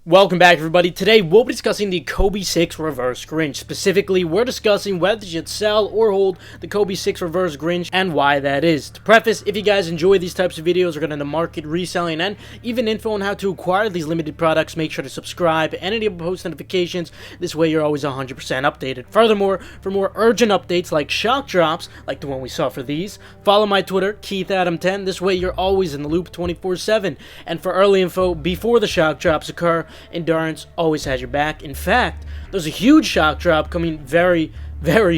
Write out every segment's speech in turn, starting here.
Welcome back, everybody. Today we'll be discussing the Kobe 6 Reverse Grinch. Specifically, we're discussing whether you should sell or hold the Kobe 6 Reverse Grinch and why that is. To preface, if you guys enjoy these types of videos regarding the market, reselling, and even info on how to acquire these limited products, make sure to subscribe and enable post notifications. This way you're always 100% updated. Furthermore, for more urgent updates like shock drops, like the one we saw for these, follow my Twitter, KeithAdam10. This way you're always in the loop 24/7. And for early info before the shock drops occur, Endurance always has your back. In fact, there's a huge shock drop coming very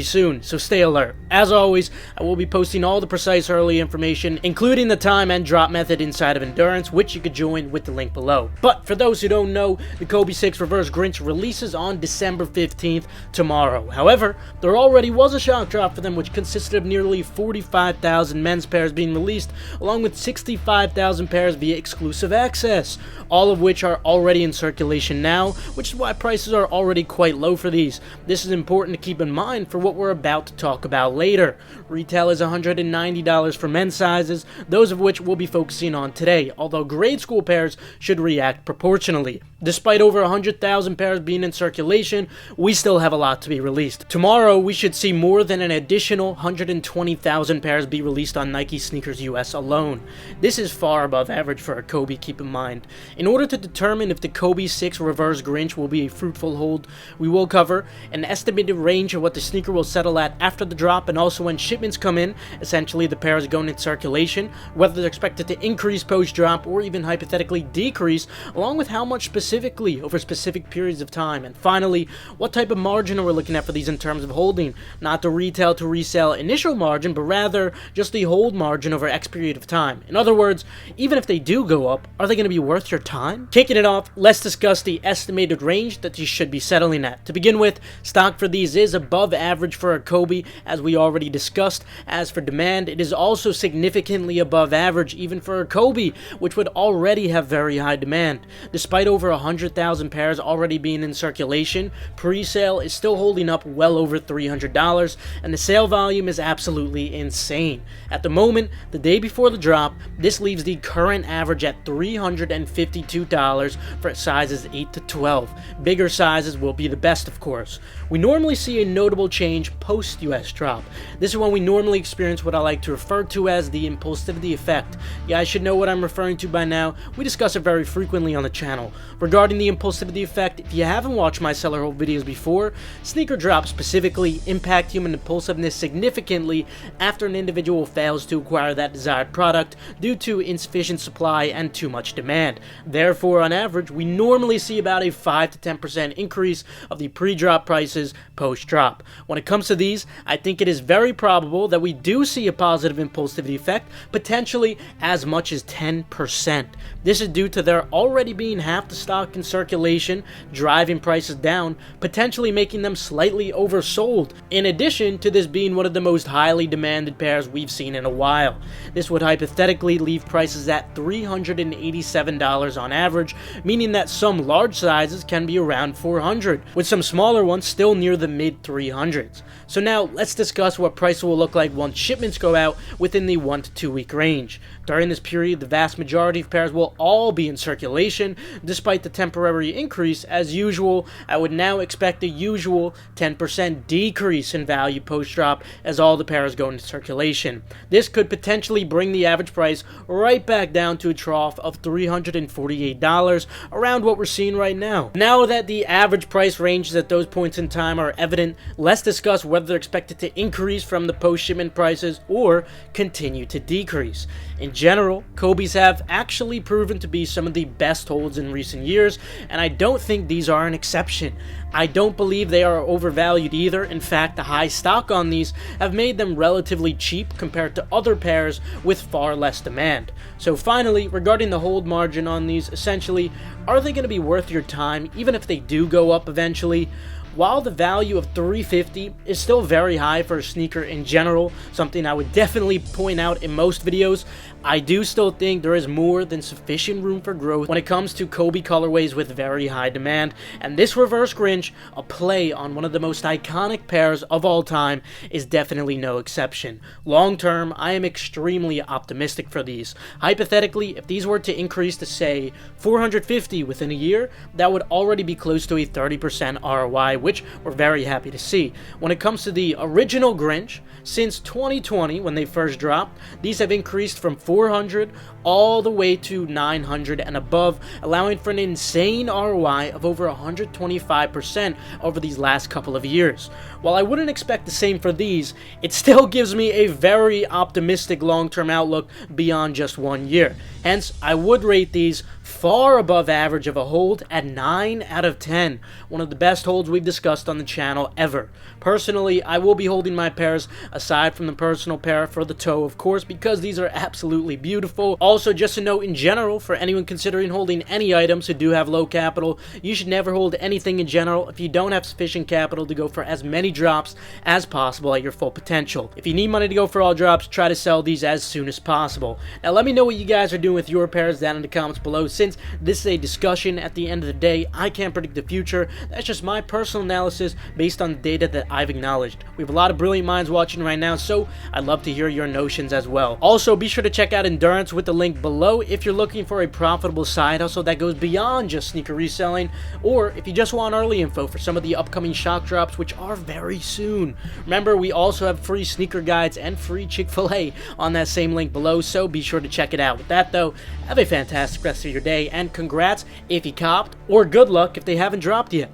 soon, so stay alert. As always, I will be posting all the precise early information, including the time and drop method inside of Endurance, which you could join with the link below. But for those who don't know, the Kobe 6 Reverse Grinch releases on December 15th, tomorrow. However, there already was a shock drop for them, which consisted of nearly 45,000 men's pairs being released, along with 65,000 pairs via exclusive access, all of which are already in circulation now, which is why prices are already quite low for these. This is important to keep in mind for what we're about to talk about later. Retail is $190 for men's sizes, those of which we'll be focusing on today, although grade school pairs should react proportionally. Despite over 100,000 pairs being in circulation, we still have a lot to be released. Tomorrow, we should see more than an additional 120,000 pairs be released on Nike Sneakers US alone. This is far above average for a Kobe, keep in mind. In order to determine if the Kobe 6 Reverse Grinch will be a fruitful hold, we will cover an estimated range of what the sneaker will settle at after the drop, and also when shipments come in, essentially the pairs going in circulation, whether they're expected to increase post-drop or even hypothetically decrease, along with how much specifically over specific periods of time. And finally, what type of margin are we looking at for these in terms of holding? Not the retail to resell initial margin, but rather just the hold margin over X period of time. In other words, even if they do go up, are they going to be worth your time? Kicking it off, let's discuss the estimated range that you should be settling at. To begin with, stock for these is above average for a Kobe, as we already discussed. As for demand, it is also significantly above average even for a Kobe, which would already have very high demand. Despite over 100,000 pairs already being in circulation, pre-sale is still holding up well over $300, and the sale volume is absolutely insane. At the moment, the day before the drop, this leaves the current average at $352 for sizes 8 to 12. Bigger sizes will be the best, of course. We normally see a notable change post-US drop. This is when we normally experience what I like to refer to as the impulsivity effect. You guys should know what I'm referring to by now. We discuss it very frequently on the channel. Regarding the impulsivity effect, if you haven't watched my seller hold videos before, sneaker drops specifically impact human impulsiveness significantly after an individual fails to acquire that desired product due to insufficient supply and too much demand. Therefore, on average, we normally see about a 5 to 10% increase of the pre-drop prices post-drop. When it comes to these, I think it is very probable that we do see a positive impulsivity effect, potentially as much as 10%. This is due to there already being half the stock in circulation, driving prices down, potentially making them slightly oversold, in addition to this being one of the most highly demanded pairs we've seen in a while. This would hypothetically leave prices at $387 on average, meaning that some large sizes can be around $400, with some smaller ones still near the mid-300s. So now let's discuss what price will look like once shipments go out within the 1 to 2 week range. During this period, the vast majority of pairs will all be in circulation. Despite the temporary increase, as usual, I would now expect the usual 10% decrease in value post-drop as all the pairs go into circulation. This could potentially bring the average price right back down to a trough of $348, around what we're seeing right now. Now that the average price ranges at those points in time are evident, let's discuss whether they're expected to increase from the post-shipment prices or continue to decrease. In general, Kobe's have actually proven to be some of the best holds in recent years, and I don't think these are an exception. I don't believe they are overvalued either. In fact, the high stock on these have made them relatively cheap compared to other pairs with far less demand. So finally, regarding the hold margin on these, essentially, are they going to be worth your time even if they do go up eventually? While the value of $350 is still very high for a sneaker in general, something I would definitely point out in most videos, I do still think there is more than sufficient room for growth when it comes to Kobe colorways with very high demand, and this Reverse Grinch, a play on one of the most iconic pairs of all time, is definitely no exception. Long term, I am extremely optimistic for these. Hypothetically, if these were to increase to say 450 within a year, that would already be close to a 30% ROI, which we're very happy to see. When it comes to the original Grinch, since 2020 when they first dropped, these have increased from 400 all the way to 900 and above, allowing for an insane ROI of over 125% over these last couple of years. While I wouldn't expect the same for these, it still gives me a very optimistic long-term outlook beyond just 1 year. Hence, I would rate these far above average of a hold at 9 out of 10, one of the best holds we've discussed on the channel ever. Personally, I will be holding my pairs aside from the personal pair for the toe, of course, because these are absolutely beautiful. Also, just a note in general, for anyone considering holding any items who do have low capital, you should never hold anything in general if you don't have sufficient capital to go for as many drops as possible at your full potential. If you need money to go for all drops, try to sell these as soon as possible. Now, let me know what you guys are doing with your pairs down in the comments below. Since this is a discussion, at the end of the day, I can't predict the future. That's just my personal analysis based on the data that I've acknowledged. We have a lot of brilliant minds watching right now, so I'd love to hear your notions as well. Also, be sure to check out Endurance with the link below if you're looking for a profitable side hustle that goes beyond just sneaker reselling, or if you just want early info for some of the upcoming shock drops, which are very soon. Remember, we also have free sneaker guides and free Chick-fil-A on that same link below, so be sure to check it out. With that though, have a fantastic rest of your day, and congrats if you copped, or good luck if they haven't dropped yet.